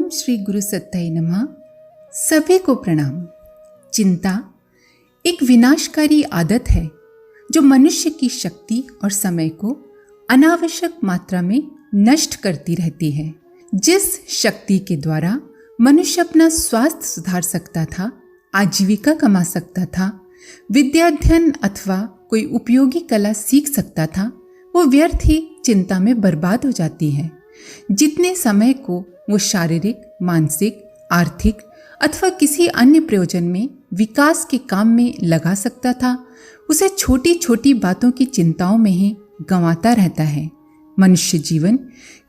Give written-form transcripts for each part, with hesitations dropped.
ओम श्री गुरु सत्ताई नमः। सभी को प्रणाम। चिंता एक विनाशकारी आदत है जो मनुष्य की शक्ति और समय को अनावश्यक मात्रा में नष्ट करती रहती है। जिस शक्ति के द्वारा मनुष्य अपना स्वास्थ्य सुधार सकता था, आजीविका कमा सकता था, विद्याध्ययन अथवा कोई उपयोगी कला सीख सकता था, वो व्यर्थ ही चिंता में बर्बाद हो जाती है। जितने समय को वो शारीरिक, मानसिक, आर्थिक अथवा किसी अन्य प्रयोजन में विकास के काम में लगा सकता था, उसे छोटी छोटी बातों की चिंताओं में ही गंवाता रहता है। मनुष्य जीवन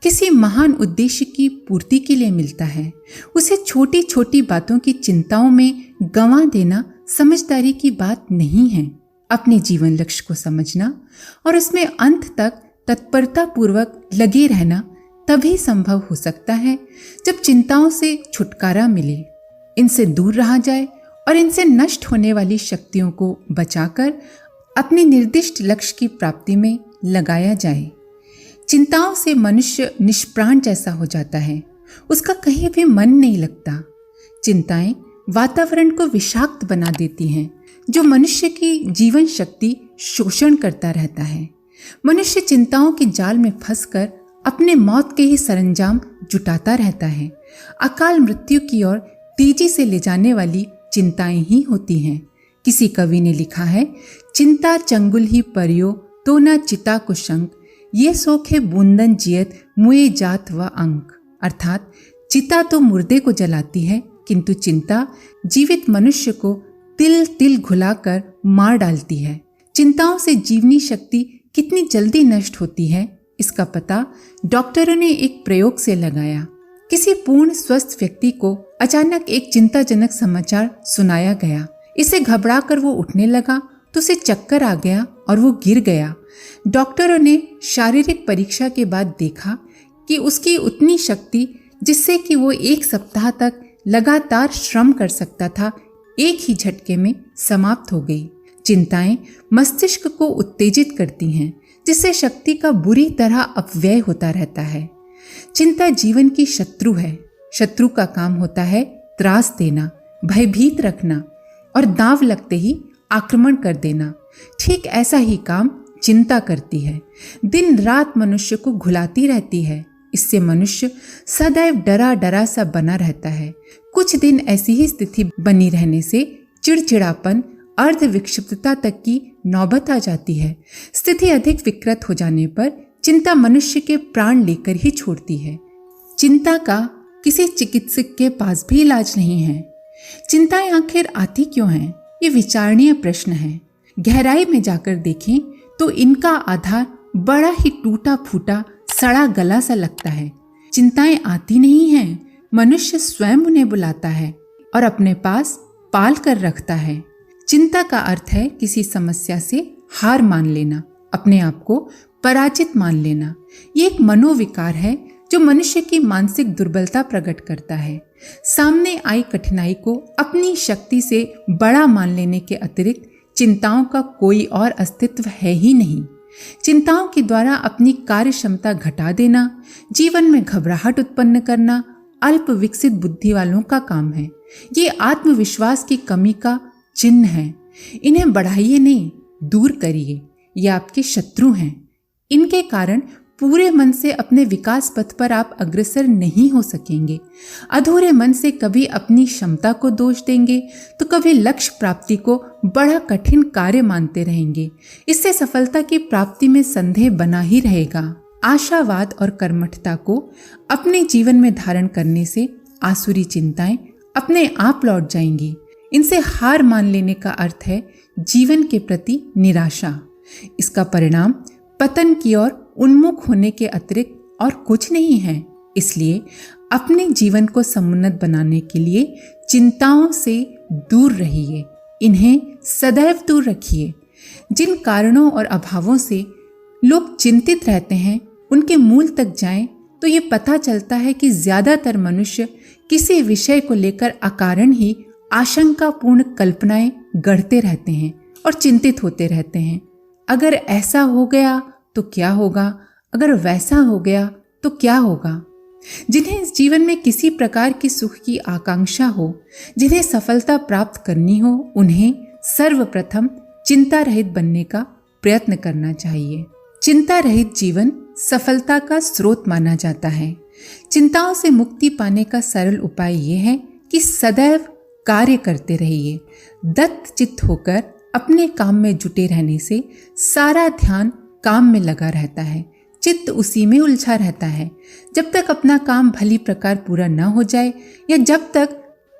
किसी महान उद्देश्य की पूर्ति के लिए मिलता है। उसे छोटी छोटी बातों की चिंताओं में गंवा देना समझदारी की बात नहीं है। अपने जीवन लक्ष्य को समझना और उसमें अंत तक तत्परता पूर्वक लगे रहना तभी संभव हो सकता है जब चिंताओं से छुटकारा मिले, इनसे दूर रहा जाए और इनसे नष्ट होने वाली शक्तियों को बचाकर अपने निर्दिष्ट लक्ष्य की प्राप्ति में लगाया जाए। चिंताओं से मनुष्य निष्प्राण जैसा हो जाता है, उसका कहीं भी मन नहीं लगता। चिंताएं वातावरण को विषाक्त बना देती हैं, जो मनुष्य की जीवन शक्ति शोषण करता रहता है। मनुष्य चिंताओं के जाल में फंसकर अपने मौत के ही सरंजाम जुटाता रहता है। अकाल मृत्यु की ओर तेजी से ले जाने वाली चिंताएं ही होती हैं। किसी कवि ने लिखा है, चिंता चंगुल ही परियो तो न चिता को शंक, ये सोखे बूंदन जियत मुए जात व अंक। अर्थात चिता तो मुर्दे को जलाती है, किंतु चिंता जीवित मनुष्य को तिल तिल घुलाकर मार डालती है। चिंताओं से जीवनी शक्ति कितनी जल्दी नष्ट होती है, इसका पता डॉक्टरों ने एक प्रयोग से लगाया। किसी पूर्ण स्वस्थ व्यक्ति को अचानक एक चिंताजनक समाचार सुनाया गया। इसे घबराकर वो उठने लगा तो उसे चक्कर आ गया और वो गिर गया। डॉक्टरों ने शारीरिक परीक्षा के बाद देखा कि उसकी उतनी शक्ति जिससे कि वो एक सप्ताह तक लगातार श्रम कर सकता था, एक ही झटके में समाप्त हो गई। चिंताएं मस्तिष्क को उत्तेजित करती हैं, जिससे शक्ति का बुरी तरह अपव्यय होता रहता है। चिंता जीवन की शत्रु है। शत्रु का काम होता है त्रास देना, भयभीत रखना और दांव लगते ही आक्रमण कर देना। ठीक ऐसा ही काम चिंता करती है। दिन रात मनुष्य को घुलाती रहती है। इससे मनुष्य सदैव डरा डरा सा बना रहता है। कुछ दिन ऐसी ही स्थिति बनी रहने से चिड़चिड़ापन, अर्ध विक्षिप्तता तक की नौबत आ जाती है। स्थिति अधिक विकृत हो जाने पर चिंता मनुष्य के प्राण लेकर ही छोड़ती है। चिंता का किसी चिकित्सक के पास भी इलाज नहीं है। चिंताएं आखिर आती क्यों हैं? ये विचारणीय प्रश्न है। गहराई में जाकर देखें तो इनका आधार बड़ा ही टूटा फूटा, सड़ा गला सा लगता है। चिंताएं आती नहीं हैं, मनुष्य स्वयं उन्हें बुलाता है और अपने पास पाल कर रखता है। चिंता का अर्थ है किसी समस्या से हार मान लेना, अपने आप को पराजित मान लेना। ये एक मनोविकार है जो मनुष्य की मानसिक दुर्बलता प्रकट करता है। सामने आई कठिनाई को अपनी शक्ति से बड़ा मान लेने के अतिरिक्त चिंताओं का कोई और अस्तित्व है ही नहीं। चिंताओं के द्वारा अपनी कार्य क्षमता घटा देना, जीवन में घबराहट उत्पन्न करना अल्प विकसित बुद्धि वालों का काम है। ये आत्मविश्वास की कमी का चिन्ह है। इन्हें बढ़ाइए नहीं, दूर करिए। ये आपके शत्रु हैं। इनके कारण पूरे मन से अपने विकास पथ पर आप अग्रसर नहीं हो सकेंगे। अधूरे मन से कभी अपनी क्षमता को दोष देंगे तो कभी लक्ष्य प्राप्ति को बड़ा कठिन कार्य मानते रहेंगे। इससे सफलता की प्राप्ति में संदेह बना ही रहेगा। आशावाद और कर्मठता को अपने जीवन में धारण करने से आसुरी चिंताएं अपने आप लौट जाएंगी। इनसे हार मान लेने का अर्थ है जीवन के प्रति निराशा। इसका परिणाम पतन की ओर उन्मुख होने के अतिरिक्त और कुछ नहीं है। इसलिए अपने जीवन को समुन्नत बनाने के लिए चिंताओं से दूर रहिए, इन्हें सदैव दूर रखिए। जिन कारणों और अभावों से लोग चिंतित रहते हैं, उनके मूल तक जाएं तो ये पता चलता है कि ज्यादातर मनुष्य किसी विषय को लेकर अकारण ही आशंकापूर्ण कल्पनाएं गढ़ते रहते हैं और चिंतित होते रहते हैं। अगर ऐसा हो गया तो क्या होगा, अगर वैसा हो गया तो क्या होगा। जिन्हें इस जीवन में किसी प्रकार की सुख की आकांक्षा हो, जिन्हें सफलता प्राप्त करनी हो, उन्हें सर्वप्रथम चिंता रहित बनने का प्रयत्न करना चाहिए। चिंता रहित जीवन सफलता का स्रोत माना जाता है। चिंताओं से मुक्ति पाने का सरल उपाय ये है कि सदैव कार्य करते रहिए। दत्त चित्त होकर अपने काम में जुटे रहने से सारा ध्यान काम में लगा रहता है, चित्त उसी में उलझा रहता है। जब तक अपना काम भली प्रकार पूरा न हो जाए या जब तक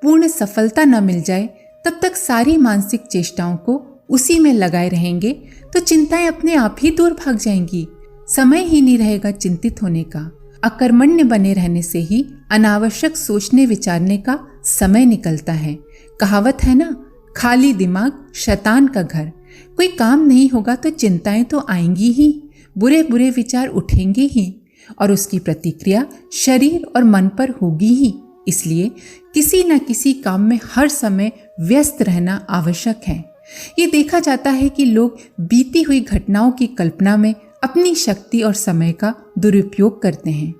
पूर्ण सफलता न मिल जाए, तब तक सारी मानसिक चेष्टाओं को उसी में लगाए रहेंगे तो चिंताएं अपने आप ही दूर भाग जाएंगी। समय ही नहीं रहेगा चिंतित होने का। अकर्मण्य बने रहने से ही अनावश्यक सोचने विचारने का समय निकलता है। कहावत है ना, खाली दिमाग शैतान का घर। कोई काम नहीं होगा तो चिंताएं तो आएंगी ही, बुरे बुरे विचार उठेंगे ही और उसकी प्रतिक्रिया शरीर और मन पर होगी ही। इसलिए किसी न किसी काम में हर समय व्यस्त रहना आवश्यक है। ये देखा जाता है कि लोग बीती हुई घटनाओं की कल्पना में अपनी शक्ति और समय का दुरुपयोग करते हैं।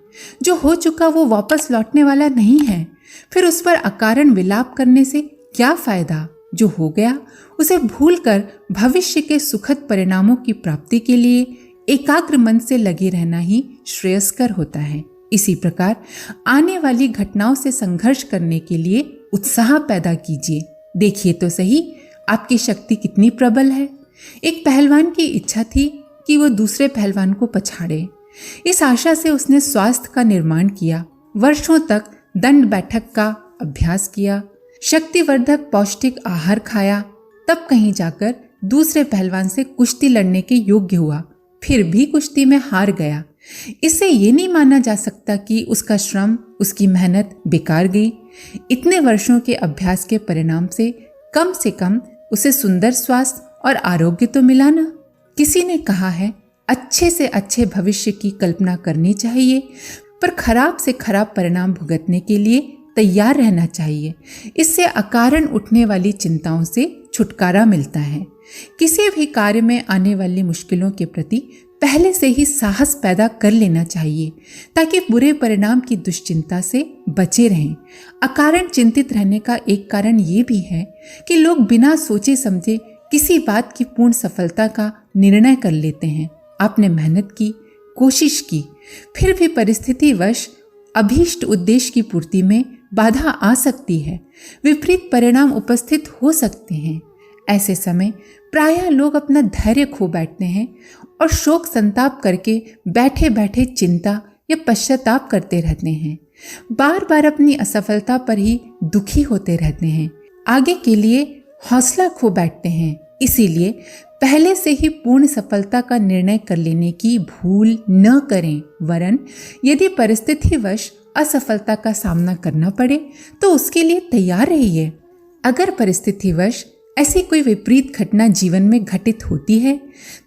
जो हो चुका वो वापस लौटने वाला नहीं है, फिर उस पर अकारण विलाप करने से क्या फायदा। जो हो गया उसे भूलकर भविष्य के सुखद परिणामों की प्राप्ति के लिए एकाग्र मन से लगे रहना ही श्रेयस्कर होता है। इसी प्रकार आने वाली घटनाओं से संघर्ष करने के लिए उत्साह पैदा कीजिए। देखिए तो सही आपकी शक्ति कितनी प्रबल है। एक पहलवान की इच्छा थी कि वो दूसरे पहलवान को पछाड़े। इस आशा से उसने स्वास्थ्य का निर्माण किया, वर्षों तक दंड बैठक का अभ्यास किया, शक्तिवर्धक पौष्टिक आहार खाया, तब कहीं जाकर दूसरे पहलवान से कुश्ती लड़ने के योग्य हुआ। फिर भी कुश्ती में हार गया। इससे ये नहीं माना जा सकता कि उसका श्रम, उसकी मेहनत बेकार गई। इतने वर्षों के अभ्यास के परिणाम से कम उसे सुंदर स्वास्थ्य और आरोग्य तो मिला ना। किसी ने कहा है, अच्छे से अच्छे भविष्य की कल्पना करनी चाहिए, पर खराब से खराब परिणाम भुगतने के लिए तैयार रहना चाहिए। इससे अकारण उठने वाली चिंताओं से छुटकारा मिलता है। किसी भी कार्य में आने वाली मुश्किलों के प्रति पहले से ही साहस पैदा कर लेना चाहिए, ताकि बुरे परिणाम की दुश्चिंता से बचे रहें। अकारण चिंतित रहने का एक कारण ये भी है कि लोग बिना सोचे समझे किसी बात की पूर्ण सफलता का निर्णय कर लेते हैं। आपने मेहनत की, कोशिश की, फिर भी परिस्थितिवश अभीष्ट उद्देश्य की पूर्ति में बाधा आ सकती है, विपरीत परिणाम उपस्थित हो सकते हैं। ऐसे समय प्रायः लोग अपना धैर्य खो बैठते हैं और शोक संताप करके बैठे बैठे चिंता या पश्चाताप करते रहते हैं। बार बार अपनी असफलता पर ही दुखी होते रहते हैं, आगे के लिए हौसला खो बैठते हैं। इसीलिए पहले से ही पूर्ण सफलता का निर्णय कर लेने की भूल न करें, वरन यदि परिस्थितिवश असफलता का सामना करना पड़े तो उसके लिए तैयार रहिए। अगर परिस्थितिवश ऐसी कोई विपरीत घटना जीवन में घटित होती है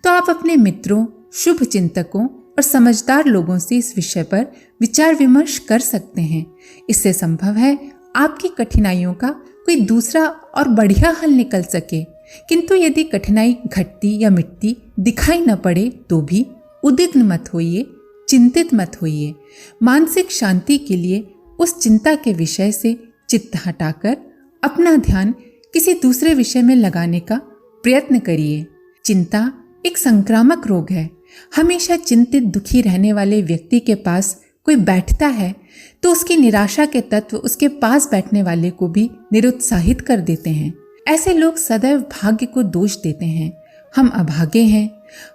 तो आप अपने मित्रों, शुभ चिंतकों और समझदार लोगों से इस विषय पर विचार विमर्श कर सकते हैं। इससे संभव है आपकी कठिनाइयों का कोई दूसरा और बढ़िया हल निकल सके। किंतु यदि कठिनाई घटती या मिटती दिखाई न पड़े तो भी उद्विग्न मत होइए, चिंतित मत होइए। मानसिक शांति के लिए उस चिंता के विषय से चित्त हटाकर अपना ध्यान किसी दूसरे विषय में लगाने का प्रयत्न करिए। चिंता एक संक्रामक रोग है। हमेशा चिंतित दुखी रहने वाले व्यक्ति के पास कोई बैठता है तो उसकी निराशा के तत्व उसके पास बैठने वाले को भी निरुत्साहित कर देते हैं। ऐसे लोग सदैव भाग्य को दोष देते हैं। हम अभागे हैं,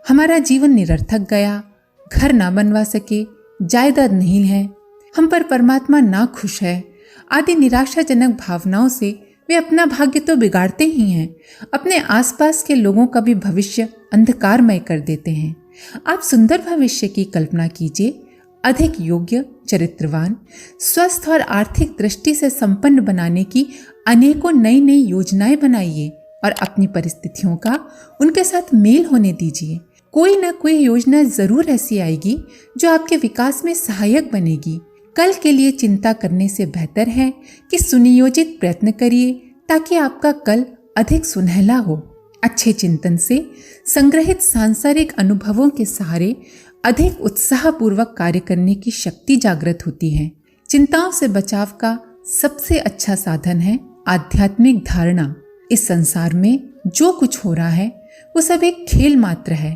हमारा जीवन निरर्थक गया, घर ना बनवा सके, जायदाद नहीं है, हम पर परमात्मा ना खुश है आदि निराशाजनक भावनाओं से वे अपना भाग्य तो बिगाड़ते ही हैं, अपने आसपास के लोगों का भी भविष्य अंधकारमय कर देते हैं। आप सुंदर भविष्य की कल्पना कीजिए। अधिक योग्य, चरित्रवान, स्वस्थ और आर्थिक दृष्टि से संपन्न बनाने की अनेकों नई नई योजनाएं बनाइए और अपनी परिस्थितियों का उनके साथ मेल होने दीजिए। कोई ना कोई योजना जरूर ऐसी आएगी जो आपके विकास में सहायक बनेगी। कल के लिए चिंता करने से बेहतर है कि सुनियोजित प्रयत्न करिए ताकि आपका कल अधिक सुनहला हो। अच्छे चिंतन से संग्रहित सांसारिक अनुभवों के सहारे अधिक उत्साहपूर्वक कार्य करने की शक्ति जागृत होती है। चिंताओं से बचाव का सबसे अच्छा साधन है आध्यात्मिक धारणा। इस संसार में जो कुछ हो रहा है वो सब एक खेल मात्र है।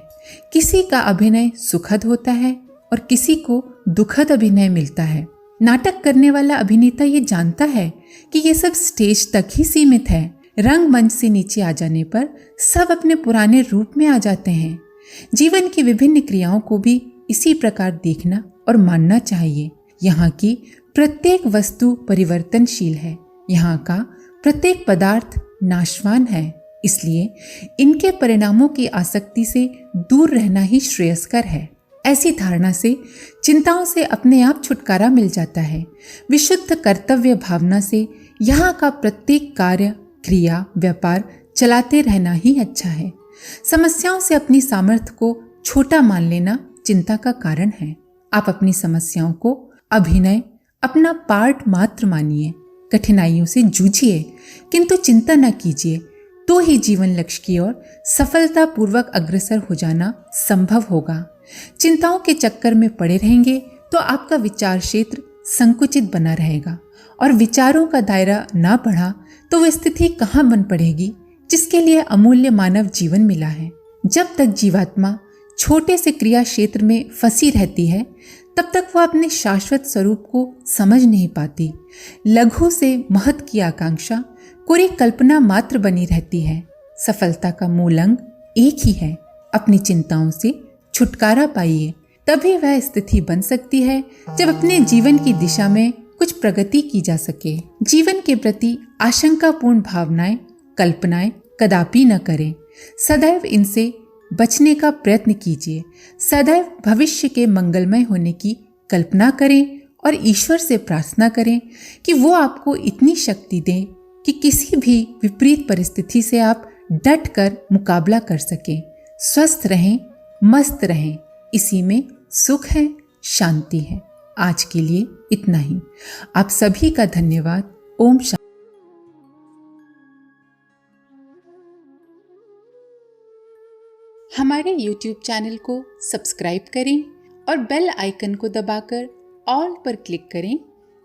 किसी का अभिनय सुखद होता है और किसी को दुखद अभिनय मिलता है। नाटक करने वाला अभिनेता ये जानता है कि ये सब स्टेज तक ही सीमित है। रंगमंच से नीचे आ जाने पर सब अपने पुराने रूप में आ जाते हैं। जीवन की विभिन्न क्रियाओं को भी इसी प्रकार देखना और मानना चाहिए। यहाँ की प्रत्येक वस्तु परिवर्तनशील है। यहाँ का प्रत्येक पदार्थ नाशवान है। इसलिए इनके परिणामों की आसक्ति से दूर रहना ही श्रेयस्कर है। ऐसी धारणा से चिंताओं से अपने आप छुटकारा मिल जाता है। विशुद्ध कर्तव्य भावना से यहाँ का प्रत्येक कार्य, क्रिया, व्यापार चलाते रहना ही अच्छा है। समस्याओं से अपनी सामर्थ्य को छोटा मान लेना चिंता का कारण है। आप अपनी समस्याओं को अभिनय, अपना पार्ट मात्र मानिए। कठिनाइयों से जूझिए किंतु चिंता न कीजिए, तो ही जीवन लक्ष्य की ओर सफलतापूर्वक अग्रसर हो जाना संभव होगा। चिंताओं के चक्कर में पड़े रहेंगे तो आपका विचार क्षेत्र संकुचित बना रहेगा और विचारों का दायरा ना बढ़ा तो वह स्थिति कहाँ बन पड़ेगी जिसके लिए अमूल्य मानव जीवन मिला है। जब तक जीवात्मा छोटे से क्रिया क्षेत्र में फंसी रहती है तब तक वह अपने शाश्वत स्वरूप को समझ नहीं पाती। लघु से महत् की आकांक्षा कोरी कल्पना मात्र बनी रहती है। सफलता का मूल अंग एक ही है। अपनी चिंताओं से छुटकारा पाइए, तभी वह स्थिति बन सकती है जब अपने जीवन की दिशा में कुछ प्रगति की जा सके। जीवन के प्रति आशंकापूर्ण भावनाएं, कल्पनाएं कदापि न करें। सदैव इनसे बचने का प्रयत्न कीजिए। सदैव भविष्य के मंगलमय होने की कल्पना करें और ईश्वर से प्रार्थना करें कि वो आपको इतनी शक्ति दें कि किसी भी विपरीत परिस्थिति से आप डट कर मुकाबला कर सकें। स्वस्थ रहें, मस्त रहें, इसी में सुख है, शांति है। आज के लिए इतना ही। आप सभी का धन्यवाद। ओम शांति। हमारे YouTube चैनल को सब्सक्राइब करें और बेल आइकन को दबाकर ऑल पर क्लिक करें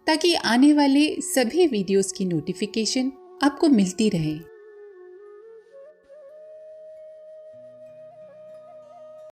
ताकि आने वाले सभी वीडियोस की नोटिफिकेशन आपको मिलती रहे।